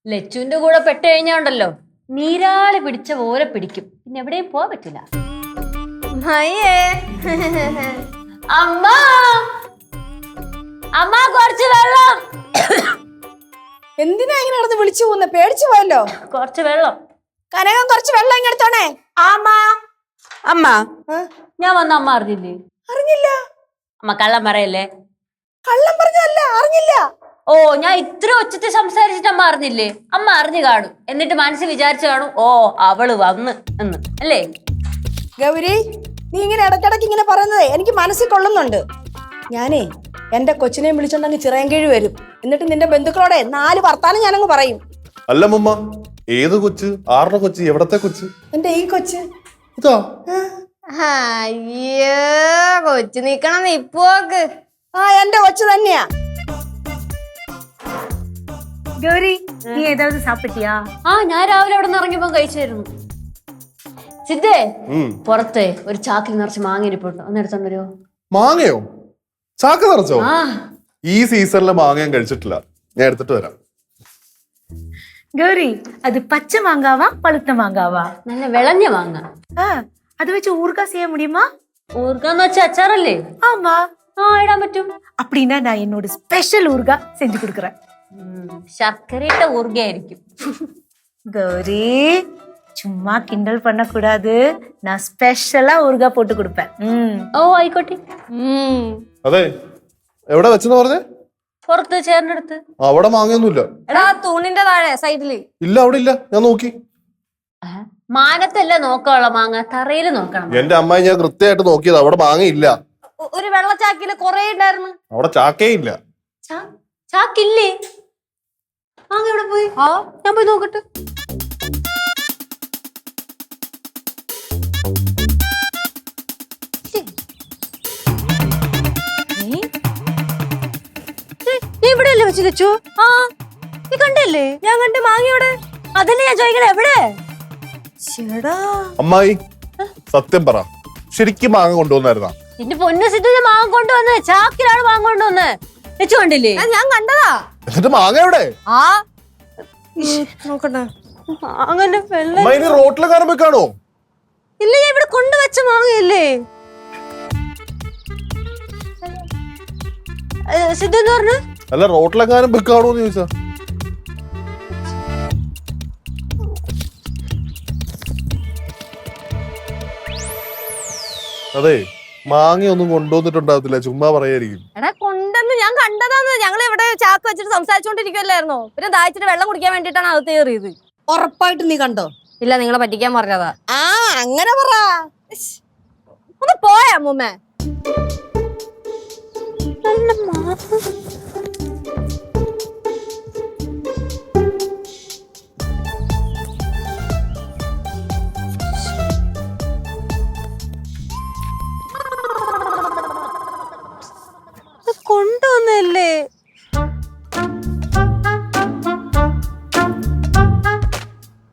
ലച്ചുവിന്റെ കൂടെ പെട്ട് കഴിഞ്ഞാണ്ടല്ലോ നീരാളി പിടിച്ച പോലെ പിടിക്കും. പിന്നെ എവിടെയും പോവാൻ പറ്റില്ല. അമ്മ അമ്മ കുറച്ച് വെള്ളം. എന്തിനാ ഇങ്ങനെ നടന്ന് വിളിച്ചു പോകുന്ന? പേടിച്ചു പോയല്ലോ. കുറച്ച് വെള്ളം. കനകം കുറച്ച് വെള്ളം ഇങ്ങെടുത്തോണേ. അമ്മ അമ്മ ഞാൻ വന്ന അമ്മ അറിഞ്ഞില്ലേ? അറിഞ്ഞില്ല. അമ്മ കള്ളം പറയല്ലേ. കള്ളം പറഞ്ഞല്ല, അറിഞ്ഞില്ല. ഓ ഞാൻ ഇത്ര ഒച്ചത്തിൽ സംസാരിച്ചിട്ട് അമ്മ അറിഞ്ഞില്ലേ? അമ്മ അറിഞ്ഞു കാണും. എന്നിട്ട് മനസ്സിൽ വിചാരിച്ചു കാണും ഓ അവള് വന്ന് എന്ന് അല്ലേ? ഗൗരി, നീ ഇങ്ങനെ ഇടയ്ക്കിടയ്ക്ക് ഇങ്ങനെ പറയുന്നതേ എനിക്ക് മനസ്സിൽ കൊള്ളുന്നുണ്ട്. ഞാനേ എന്റെ കൊച്ചിനെ വിളിച്ചോണ്ടങ്ങ് ചിറയൻകീഴ് വരും. എന്നിട്ട് നിന്റെ ബന്ധുക്കളോടെ 4 വർത്താനം ഞാനങ്ങ് പറയും. അല്ല മുമ്മ, ഏത് കൊച്ച്? ആരുടെ കൊച്ച്? എവിടത്തെ കൊച്ച്? എന്റെ ഈ കൊച്ച്. ഇതാ. അയ്യോ കൊച്ചു നിക്കണം നിപ്പോക്ക്. ആ എന്റെ കൊച്ചു തന്നെയാ. ഗൗരി, നീ ഏതാவது സാപ്പിട്ടിയാ? ആ ഞാൻ രാവിലെ അവിടെ നിന്ന് ഇറങ്ങിയപ്പോ കഴിച്ചായിരുന്നു. സിദ്ധേ, പുറത്തെ ഒരു ചാക്കിൽ നിറച്ച് മാങ്ങ ഇരിപ്പുണ്ട്, ഒന്ന് എടുത്തോണ്ട് വരുമോ? മാങ്ങയോ? ചാക്ക് നിറച്ചോ? ആ ഈ സീസണിലെ മാങ്ങ ഞാൻ കഴിച്ചിട്ടില്ല. ഞാൻ എടുത്തിട്ട് വരാം. ഗൗരി, അത് പച്ച മാങ്കാവാ പഴുത്ത മാങ്കാവാ? നല്ല വിളഞ്ഞ മാങ്ങ. അത് വെച്ച് ഊർഗാ ചെയ്യാൻ முடியுமா? ഊർക്കാന്ന് വെച്ച അച്ചാറല്ലേ? ஆமா. ആ ഇടാൻ പറ്റും. அப்படின்னா நான் என்னோட ஸ்பெஷல் ஊர்கா செஞ்சு கொடுக்குறேன். ശർക്കരയിട്ട ഊർഗയായിരിക്കും. கௌரி, சும்மா கிண்டல் பண்ண கூடாது. நான் ஸ்பெஷலா ஊர்கா போட்டு கொடுப்பேன். ഓ ആയിക്കോട്ടെ. അതെ, എവിടെ വെച്ചെന്ന് പറഞ്ഞേ? പുറത്ത് ചേറിന്റെ അടുത്ത്. അവിടെ മാങ്ങയൊന്നുമില്ല. എടാ തൂണിന്റെ താഴെ സൈഡില്. ഇല്ല, അവിടെ ഇല്ല. ഞാൻ നോക്കി. മാനത്തല്ല നോക്കാനുള്ള മാങ്ങ, തറയിൽ നോക്കണം. എന്റെ അമ്മായി ഞാൻ കൃത്യമായിട്ട് നോക്കിയത്. അവിടെ മാങ്ങയില്ല. ഒരു വെള്ളച്ചാക്കില് കൊറേ ഉണ്ടായിരുന്നു. അവിടെ ചാക്കേ ഇല്ല. ചാക്കില്ലേ? മാങ്ങ എവിടെ പോയി? ഞാൻ പോയി നോക്കട്ടെ. എവിടെയല്ലേ വെച്ച് ലച്ചു? ആ നീ കണ്ടല്ലേ? ഞാൻ കണ്ട് മാങ്ങിയോടെ. അതല്ലേ ഞാൻ ചോദിക്കണേ എവിടെ? ചേടാ അമ്മായി സത്യം പറ, ശരിക്കും മാങ്ങ കൊണ്ടുവന്നായിരുന്നാ? എന്റെ പൊന്നു സിദ്ധു, ഞാൻ മാങ്ങ കൊണ്ടുവന്ന് ചാക്കിലാണ് മാങ്ങ കൊണ്ടുവന്ന്. വെച്ചു കണ്ടില്ലേ? ഞാൻ കണ്ടതാ. എന്നിട്ട് മാങ്ങ എവിടെ? ആ നോക്കട്ടെ. അങ്ങനെ വെള്ളം അമ്മായി ഇനി റോട്ടിലെ കാരം വെക്കാണോ? ഇല്ല, ഞാൻ ഇവിടെ കൊണ്ടുവച്ച മാങ്ങയല്ലേ. സിദ്ധു എന്ന് പറഞ്ഞു. അല്ല, റോട്ടിലെ കാരം വെക്കാണോ എന്ന് ചോദിച്ചാ. അതെ, മാങ്ങയൊന്നും കൊണ്ടുവന്നിട്ടുണ്ടാവത്തില്ല, ചുമ്മാ പറയായിരിക്കും. എടാ കൊണ്ടെന്ന് ഞാൻ കണ്ടതാന്ന്. ഞങ്ങൾ ഇവിടെ ചാക്ക് വെച്ചിട്ട് സംസാരിച്ചോണ്ടിരിക്കുവല്ലായിരുന്നോ. പിന്നെ ദാഹിച്ചിട്ട് വെള്ളം കുടിക്കാൻ വേണ്ടിട്ടാണ് അകത്ത് കയറിയത്. ഉറപ്പായിട്ട് നീ കണ്ടോ? ഇല്ല, നിങ്ങളെ പറ്റിക്കാൻ പറഞ്ഞതാ. ആ അങ്ങനെ പറ. ഒന്ന് പോയാ അമ്മൂമ്മേ.